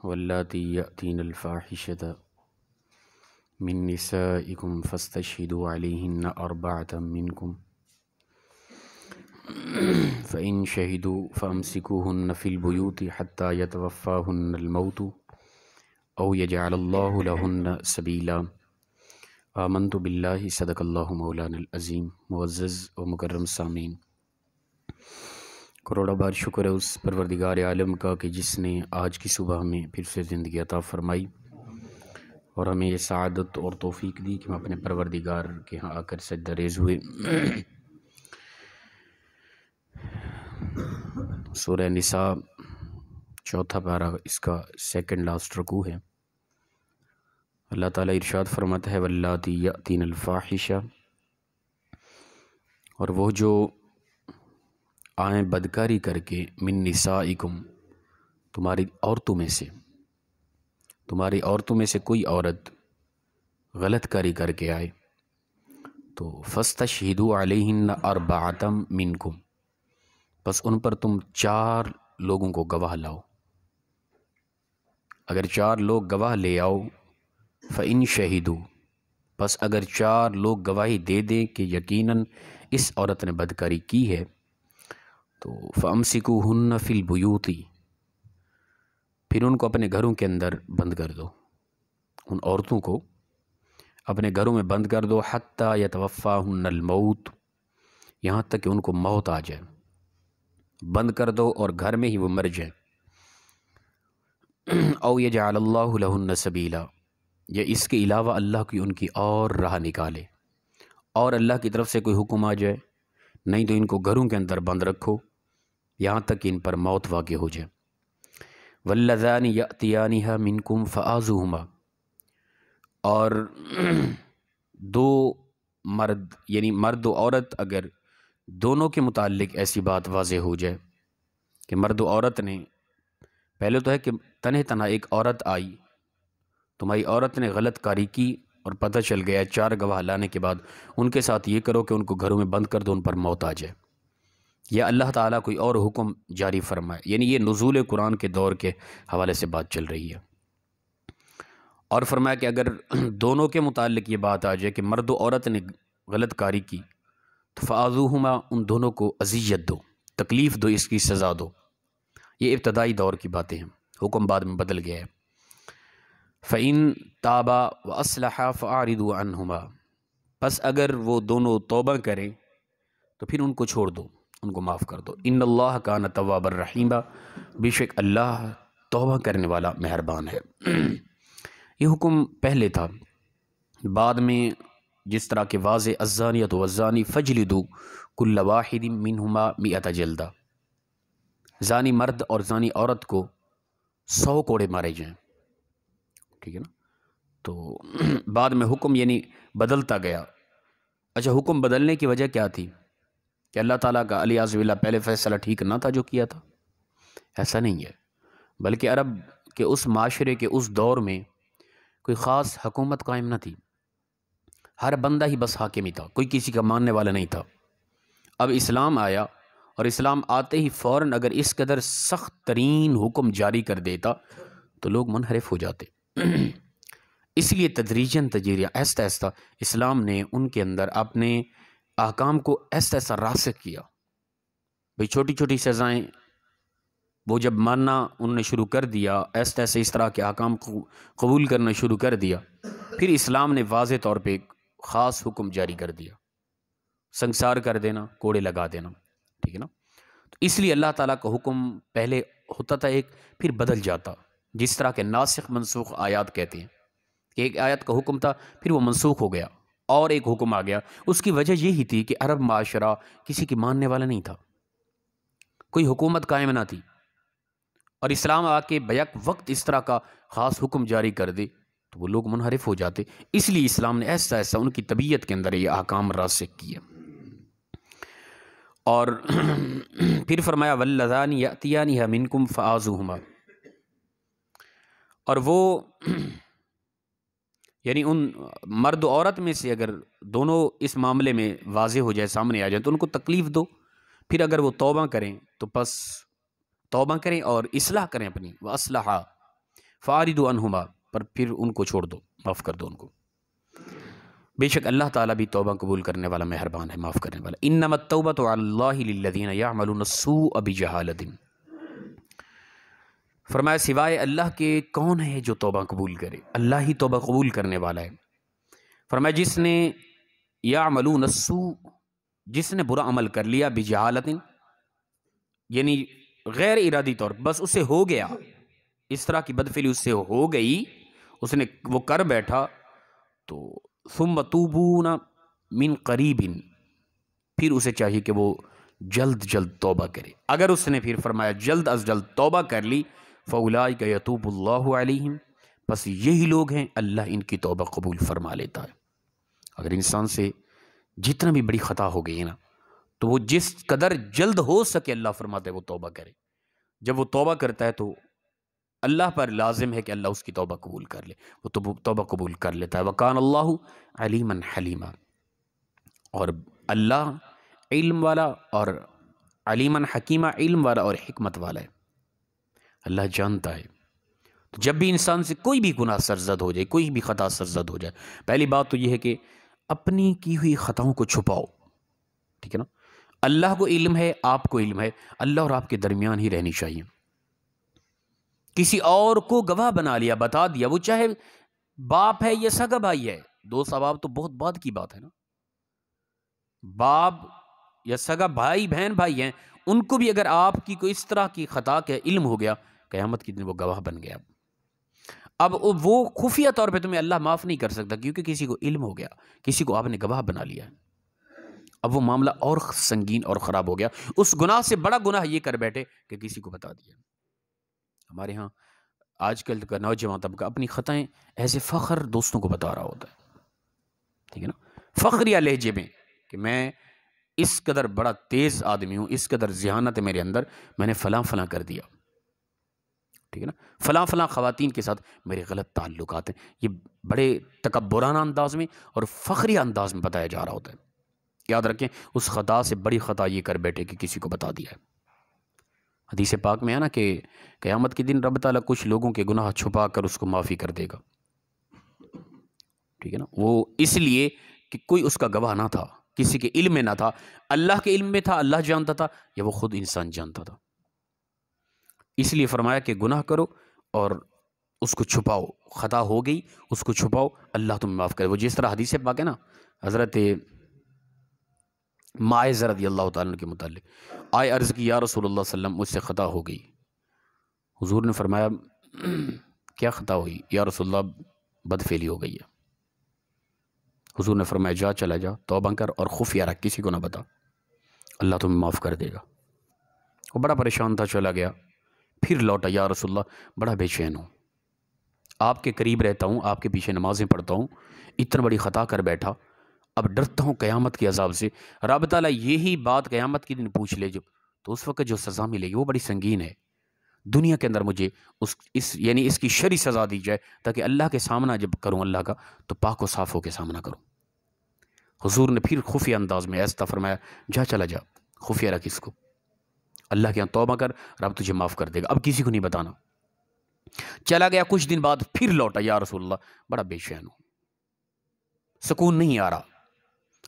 واللاتی یأتین الفاحشۃ من نسائکم فاستشہدوا علیہن اربعۃ منکم فإن شہدوا فامسکوہن فی البیوت حتی یتوفاہن الموت او یجعل اللہ لہن سبیلا۔ آمنت باللہ، صدق اللہ مولانا العظیم۔ معزز و مکرم سامعین، کروڑا بار شکر ہے اس پروردگار عالم کا کہ جس نے آج کی صبح ہمیں پھر سے زندگی عطا فرمائی اور ہمیں یہ سعادت اور توفیق دی کہ ہم اپنے پروردگار کے ہاں آ کر سجدہ ریز ہوئے۔ سورہ نساء چوتھا پارہ، اس کا سیکنڈ لاسٹ رکوع ہے۔ اللہ تعالیٰ ارشاد فرماتا ہے واللاتی یأتین الفاحشہ، اور وہ جو آئیں بدکاری کر کے من نسائکم، تمہاری عورتوں میں سے کوئی عورت غلط کاری کر کے آئے تو فاستشہدوا علیہن اربعۃ منکم، بس ان پر تم 4 لوگوں کو گواہ لاؤ۔ اگر 4 لوگ گواہ لے آؤ، فإن شہدوا، بس اگر 4 لوگ گواہی دے دیں کہ یقیناً اس عورت نے بدکاری کی ہے تو فامسکوہن فی البیوت، پھر ان کو اپنے گھروں کے اندر بند کر دو، ان عورتوں کو اپنے گھروں میں بند کر دو، حتی یتوفاہن الموت، یہاں تک کہ ان کو موت آ جائے، بند کر دو اور گھر میں ہی وہ مر جائیں۔ او یجعل اللہ لہن سبیلا، یا اس کے علاوہ اللہ کی ان کی اور راہ نکالے، اور اللہ کی طرف سے کوئی حکم آ جائے، نہیں تو ان کو گھروں کے اندر بند رکھو یہاں تک کہ ان پر موت واقع ہو جائے۔ واللذان یأتیانہا منکم فآذوہما، اور 2 مرد یعنی مرد و عورت اگر دونوں کے متعلق ایسی بات واضح ہو جائے کہ مرد و عورت نے، پہلے تو ہے کہ تنہا ایک عورت آئی، تمہاری عورت نے غلط کاری کی اور پتہ چل گیا 4 گواہ لانے کے بعد ان کے ساتھ یہ کرو کہ ان کو گھروں میں بند کر دو، ان پر موت آ جائے، یا اللہ تعالیٰ کوئی اور حکم جاری فرمائے، یعنی یہ نزول قرآن کے دور کے حوالے سے بات چل رہی ہے۔ اور فرمایا کہ اگر دونوں کے متعلق یہ بات آ جائے کہ مرد و عورت نے غلط کاری کی تو فآذوہما، ان دونوں کو اذیت دو، تکلیف دو، اس کی سزا دو۔ یہ ابتدائی دور کی باتیں ہیں، حکم بعد میں بدل گیا ہے۔ فَإِن تَابَا وَأَصْلَحَا فَأَعْرِضُوا عَنْهُمَا، پس اگر وہ دونوں توبہ کریں تو پھر ان کو چھوڑ دو، ان کو معاف کر دو۔ ان اللہ کان توابا الرحیما، بے شک اللہ توبہ کرنے والا مہربان ہے۔ یہ حکم پہلے تھا، بعد میں جس طرح کہ واضح الزانیۃ والزانی فجلدوا کل واحد منہما 100 جلدہ، زانی مرد اور زانی عورت کو 100 کوڑے مارے جائیں، ٹھیک ہے نا۔ تو بعد میں حکم یعنی بدلتا گیا۔ اچھا، حکم بدلنے کی وجہ کیا تھی؟ کہ اللہ تعالیٰ کا علیاذ باللہ پہلے فیصلہ ٹھیک نہ تھا جو کیا تھا؟ ایسا نہیں ہے، بلکہ عرب کے اس معاشرے کے اس دور میں کوئی خاص حکومت قائم نہ تھی، ہر بندہ ہی بس حاکم ہی تھا، کوئی کسی کا ماننے والا نہیں تھا۔ اب اسلام آیا اور اسلام آتے ہی فوراً اگر اس قدر سخت ترین حکم جاری کر دیتا تو لوگ منحرف ہو جاتے۔ اس لیے تدریجاً آہستہ آہستہ اسلام نے ان کے اندر اپنے احکام کو ایسا ایسا راسخ کیا، بھئی چھوٹی چھوٹی سزائیں وہ جب ماننا انہوں نے شروع کر دیا، ایسا ایسے اس طرح کے احکام کو قبول کرنا شروع کر دیا، پھر اسلام نے واضح طور پہ ایک خاص حکم جاری کر دیا، سنگسار کر دینا، کوڑے لگا دینا، ٹھیک ہے نا۔ تو اس لیے اللہ تعالیٰ کا حکم پہلے ہوتا تھا ایک، پھر بدل جاتا، جس طرح کے ناسخ منسوخ آیات کہتے ہیں کہ ایک آیت کا حکم تھا پھر وہ منسوخ ہو گیا اور ایک حکم آ گیا۔ اس کی وجہ یہی تھی کہ عرب معاشرہ کسی کی ماننے والا نہیں تھا، کوئی حکومت قائم نہ تھی، اور اسلام آ کے بیک وقت اس طرح کا خاص حکم جاری کر دے تو وہ لوگ منحرف ہو جاتے۔ اس لیے اسلام نے ایسا ایسا ان کی طبیعت کے اندر یہ احکام راسخ کیا۔ اور پھر فرمایا واللذان یأتیانہا منکم فآذوہما، اور وہ یعنی ان مرد و عورت میں سے اگر دونوں اس معاملے میں واضح ہو جائے، سامنے آ جائیں تو ان کو تکلیف دو، پھر اگر وہ توبہ کریں تو پس توبہ کریں اور اصلاح کریں اپنی، وَأَصْلَحَا فَأَعْرِضُوا عَنْهُمَا، پر پھر ان کو چھوڑ دو، معاف کر دو ان کو۔ بے شک اللہ تعالیٰ بھی توبہ قبول کرنے والا مہربان ہے، معاف کرنے والا۔ انما التوبۃ علی اللہ للذین یعملون السوء بجہالۃ، فرمایا سوائے اللہ کے کون ہے جو توبہ قبول کرے، اللہ ہی توبہ قبول کرنے والا ہے۔ فرمایا جس نے یعملون السوء، جس نے برا عمل کر لیا، بجہالۃ یعنی غیر ارادی طور، بس اسے ہو گیا، اس طرح کی بدفعلی اس سے ہو گئی، اس نے وہ کر بیٹھا، تو ثم توبون من قریب، پھر اسے چاہیے کہ وہ جلد جلد توبہ کرے۔ اگر اس نے پھر فرمایا جلد از جلد توبہ کر لی، فَأُولَٰئِکَ يَتُوبُ اللَّهُ عَلَيْهِمْ، بس یہی لوگ ہیں اللہ ان کی توبہ قبول فرما لیتا ہے۔ اگر انسان سے جتنا بھی بڑی خطا ہو گئی ہے نا، تو وہ جس قدر جلد ہو سکے اللہ فرماتے ہے وہ توبہ کرے۔ جب وہ توبہ کرتا ہے تو اللہ پر لازم ہے کہ اللہ اس کی توبہ قبول کر لے، وہ توبہ قبول کر لیتا ہے۔ وَكَانَ اللَّهُ عَلِيمًا حَلِيمًا، اور اللہ علم والا اور علیمًا حکیمہ، علم والا اور حکمت والا ہے، اللہ جانتا ہے۔ تو جب بھی انسان سے کوئی بھی گناہ سرزد ہو جائے، کوئی بھی خطا سرزد ہو جائے، پہلی بات تو یہ ہے کہ اپنی کی ہوئی خطاؤں کو چھپاؤ، ٹھیک ہے نا؟ اللہ کو علم ہے، آپ کو علم ہے، اللہ اور آپ کے درمیان ہی رہنی چاہیے۔ کسی اور کو گواہ بنا لیا، بتا دیا، وہ چاہے باپ ہے یا سگا بھائی ہے، دوست احباب تو بہت بعد کی بات ہے نا، باپ یا سگا بھائی بہن بھائی ہیں، ان کو بھی اگر آپ کی کوئی اس طرح کی خطا کا علم ہو گیا، قیامت کے دن وہ گواہ بن گیا۔ اب وہ خفیہ طور پہ تمہیں اللہ معاف نہیں کر سکتا، کیونکہ کسی کو علم ہو گیا، کسی کو آپ نے گواہ بنا لیا ہے۔ اب وہ معاملہ اور سنگین اور خراب ہو گیا، اس گناہ سے بڑا گناہ یہ کر بیٹھے کہ کسی کو بتا دیا۔ ہمارے ہاں آج کل کا نوجوان طبقہ اپنی خطائیں ایسے فخر دوستوں کو بتا رہا ہوتا ہے، ٹھیک ہے نا، فخریہ لہجے میں کہ میں اس قدر بڑا تیز آدمی ہوں، اس قدر ذہانت ہے میرے اندر، میں نے فلاں فلاں کر دیا، ٹھیک ہے نا، فلاں فلاں خواتین کے ساتھ میرے غلط تعلقات ہیں۔ یہ بڑے تکبرانہ انداز میں اور فخریہ انداز میں بتایا جا رہا ہوتا ہے۔ یاد رکھیں اس خطا سے بڑی خطا یہ کر بیٹھے کہ کسی کو بتا دیا ہے۔ حدیث پاک میں ہے نا کہ قیامت کے دن رب تعالیٰ کچھ لوگوں کے گناہ چھپا کر اس کو معافی کر دے گا، ٹھیک ہے نا، وہ اس لیے کہ کوئی اس کا گواہ نہ تھا، کسی کے علم میں نہ تھا، اللہ کے علم میں تھا، اللہ جانتا تھا، یا وہ خود انسان جانتا تھا۔ اس لیے فرمایا کہ گناہ کرو اور اس کو چھپاؤ، خطا ہو گئی اس کو چھپاؤ، اللہ تمہیں معاف کرے۔ وہ جس طرح حدیث پاک ہے نا، حضرت ماعز رضی اللہ تعالیٰ عنہ کے متعلق، آئے عرض کی یا رسول اللہ صلی اللہ علیہ وسلم، مجھ سے خطا ہو گئی۔ حضور نے فرمایا کیا خطا ہوئی؟ یا رسول اللہ بدفعلی ہو گئی ہے۔ حضور نے فرمایا جا چلا جا، توبہ کر اور خفیہ رکھ، کسی کو نہ بتا، اللہ تمہیں معاف کر دے گا۔ وہ بڑا پریشان تھا، چلا گیا، پھر لوٹا، یا رسول اللہ بڑا بے چین ہوں، آپ کے قریب رہتا ہوں، آپ کے پیچھے نمازیں پڑھتا ہوں، اتنا بڑی خطا کر بیٹھا، اب ڈرتا ہوں قیامت کے عذاب سے۔ رب تعالیٰ یہی بات قیامت کے دن پوچھ لے جو، تو اس وقت جو سزا ملے گی وہ بڑی سنگین ہے۔ دنیا کے اندر مجھے یعنی اس کی شرعی سزا دی جائے، تاکہ اللہ کے سامنا جب کروں اللہ کا تو پاک و صاف ہو کے سامنا کروں۔ حضور نے پھر خفیہ انداز میں ایسا فرمایا جا چلا جا، خفیہ رکھ اس کو، اللہ کے یہاں توبہ کر، رب تجھے معاف کر دے گا، اب کسی کو نہیں بتانا۔ چلا گیا، کچھ دن بعد پھر لوٹا، یا رسول اللہ بڑا بے چین ہوں، سکون نہیں آ رہا،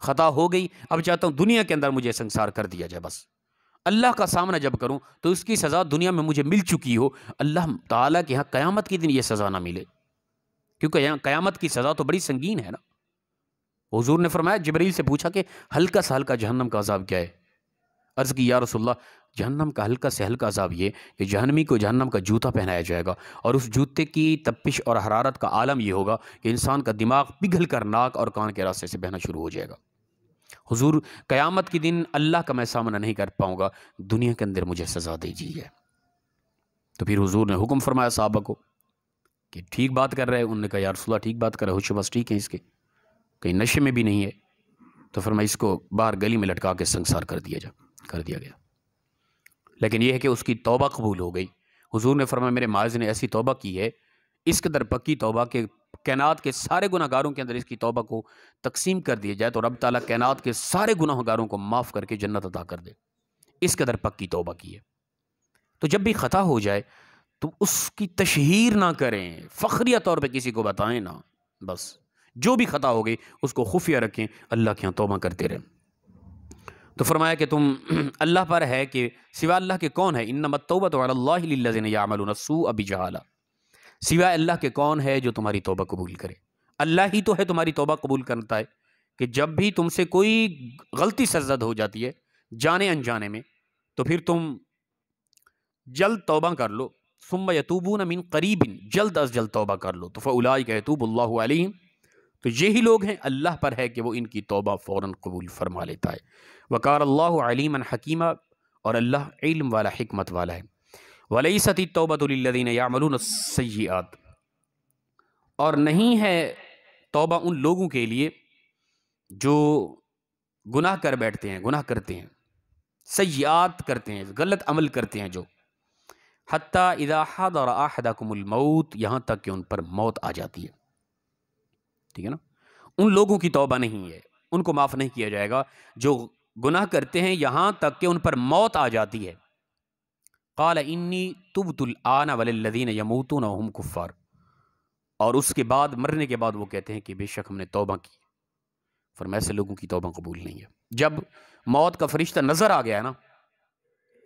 خطا ہو گئی، اب چاہتا ہوں دنیا کے اندر مجھے سنسار کر دیا جائے، بس اللہ کا سامنا جب کروں تو اس کی سزا دنیا میں مجھے مل چکی ہو، اللہ تعالیٰ کے یہاں قیامت کے دن یہ سزا نہ ملے، کیونکہ یہاں قیامت کی سزا تو بڑی سنگین ہے نا۔ حضور نے فرمایا، جبریل سے پوچھا کہ ہلکا سا ہلکا جہنم کا عذاب کیا ہے؟ عرض کی یا رسول اللہ جہنم کا ہلکا سے ہلکا عذاب یہ کہ جہنمی کو جہنم کا جوتا پہنایا جائے گا، اور اس جوتے کی تپش اور حرارت کا عالم یہ ہوگا کہ انسان کا دماغ پگھل کر ناک اور کان کے راستے سے بہنا شروع ہو جائے گا۔ حضور قیامت کے دن اللہ کا میں سامنا نہیں کر پاؤں گا، دنیا کے اندر مجھے سزا دیجیے۔ تو پھر حضور نے حکم فرمایا صحابہ کو کہ ٹھیک بات کر رہے ہیں، انہوں نے کہا یا رسول اللہ ٹھیک بات کر رہے، ہوش و بس ٹھیک ہے، اس کے کہیں نشے میں بھی نہیں ہے، تو فرمایا اس کو باہر گلی میں لٹکا کے سنسار کر دیا گیا۔ لیکن یہ ہے کہ اس کی توبہ قبول ہو گئی۔ حضور نے فرمایا میرے ماعز نے ایسی توبہ کی ہے، اس قدر پکی توبہ کہ کائنات کے سارے گناہ گاروں کے اندر اس کی توبہ کو تقسیم کر دیا جائے تو رب تعالیٰ کائنات کے سارے گناہ گاروں کو معاف کر کے جنت عطا کر دے، اس قدر پکی توبہ کی ہے۔ تو جب بھی خطا ہو جائے تو اس کی تشہیر نہ کریں، فخریہ طور پہ کسی کو بتائیں نہ، بس جو بھی خطا ہو گئی اس کو خفیہ رکھیں، اللہ کے ہاں توبہ کرتے رہیں۔ تو فرمایا کہ تم اللہ پر ہے کہ سوا اللہ کے کون ہے، انما التوبۃ علی اللہ للذین یعملون السوء بجہالہ، سوائے اللہ کے کون ہے جو تمہاری توبہ قبول کرے؟ اللہ ہی تو ہے تمہاری توبہ قبول کرتا ہے، کہ جب بھی تم سے کوئی غلطی سرزد ہو جاتی ہے جانے انجانے میں، تو پھر تم جلد توبہ کر لو، ثم یتوبون من قریب، جلد از جلد توبہ کر لو، تو فاولئک یتوب اللہ علیہم، تو یہی لوگ ہیں، اللہ پر ہے کہ وہ ان کی توبہ فوراً قبول فرما لیتا ہے۔ وقال اللہ علیما حکیما، اور اللہ علم والا حکمت والا ہے۔ ولیست التوبۃ للذین یعملون السیئات، اور نہیں ہے توبہ ان لوگوں کے لیے جو گناہ کر بیٹھتے ہیں، گناہ کرتے ہیں، سیئات کرتے ہیں، غلط عمل کرتے ہیں، جو حتیٰ اذا حضر احدکم الموت، یہاں تک کہ ان پر موت آ جاتی ہے، ٹھیک ہے نا؟ ان لوگوں کی توبہ نہیں ہے، ان کو معاف نہیں کیا جائے گا جو گناہ کرتے ہیں یہاں تک کہ ان پر موت آ جاتی ہے۔ قال انی تبت الآن وللذین یموتون وهم کفار، اور اس کے بعد، مرنے کے بعد وہ کہتے ہیں کہ بے شک ہم نے توبہ کی۔ فرمایا ایسے لوگوں کی توبہ قبول نہیں ہے۔ جب موت کا فرشتہ نظر آ گیا نا،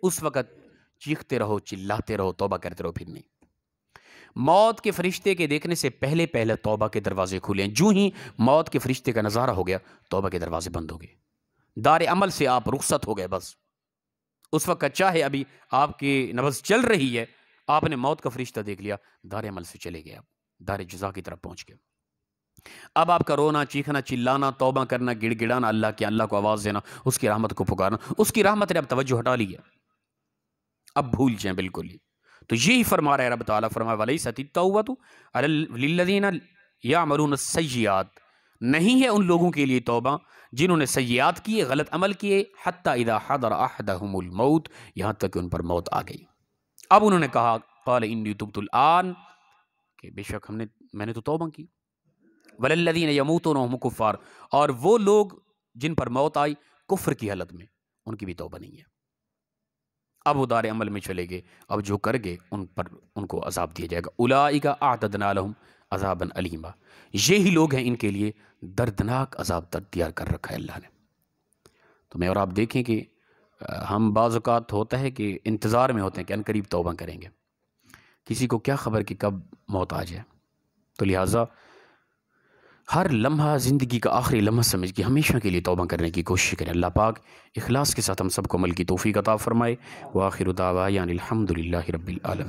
اس وقت چیختے رہو، چلاتے رہو، توبہ کرتے رہو، پھر نہیں۔ موت کے فرشتے کے دیکھنے سے پہلے پہلے توبہ کے دروازے کھلے ہیں، جو ہی موت کے فرشتے کا نظارہ ہو گیا توبہ کے دروازے بند ہو گئے، دار عمل سے آپ رخصت ہو گئے۔ بس اس وقت چاہے ابھی آپ کی نبض چل رہی ہے، آپ نے موت کا فرشتہ دیکھ لیا، دار عمل سے چلے گئے، آپ دار جزا کی طرف پہنچ گئے۔ اب آپ کا رونا، چیخنا، چلانا، توبہ کرنا، گڑ گڑانا، اللہ کو آواز دینا، اس کی رحمت کو پکارنا، اس کی رحمت نے اب توجہ ہٹا لی ہے، اب بھول جائیں بالکل ہی۔ تو یہی فرما رہا ہے رب تعالیٰ، فرمایا وَلَيْسَتِ التَّوْبَةُ عَلَى لِلَّذِينَ يَعْمَلُونَ السَّيِّئَاتِ، نہیں ہے ان لوگوں کے لیے توبہ جنہوں نے سیئات کیے، غلط عمل کیے، حتی اذا حضر احدہم الموت، یہاں تک کہ ان پر موت آ گئی۔ اب انہوں نے کہا قال انی تبت الآن، کہ بے شک میں نے تو توبہ کی، وللذین یموتون وهم کفار، اور وہ لوگ جن پر موت آئی کفر کی حالت میں، ان کی بھی توبہ نہیں ہے۔ اب وہ دار عمل میں چلے گئے، اب جو کر گئے ان کو عذاب دیا جائے گا۔ اولئک اعتدنا لهم عذابا الیما، یہی لوگ ہیں، ان کے لیے دردناک عذاب تیار کر رکھا ہے اللہ نے۔ تو میں اور آپ دیکھیں کہ ہم بعض اوقات ہوتا ہے کہ انتظار میں ہوتے ہیں کہ ان قریب توبہ کریں گے، کسی کو کیا خبر کہ کب موت آ جائے۔ تو لہٰذا ہر لمحہ زندگی کا آخری لمحہ سمجھ کے ہمیشہ کے لیے توبہ کرنے کی کوشش کریں۔ اللہ پاک اخلاص کے ساتھ ہم سب کو عمل کی توفیق عطا فرمائے۔ وآخر دعوانا الحمد للہ رب العالمین۔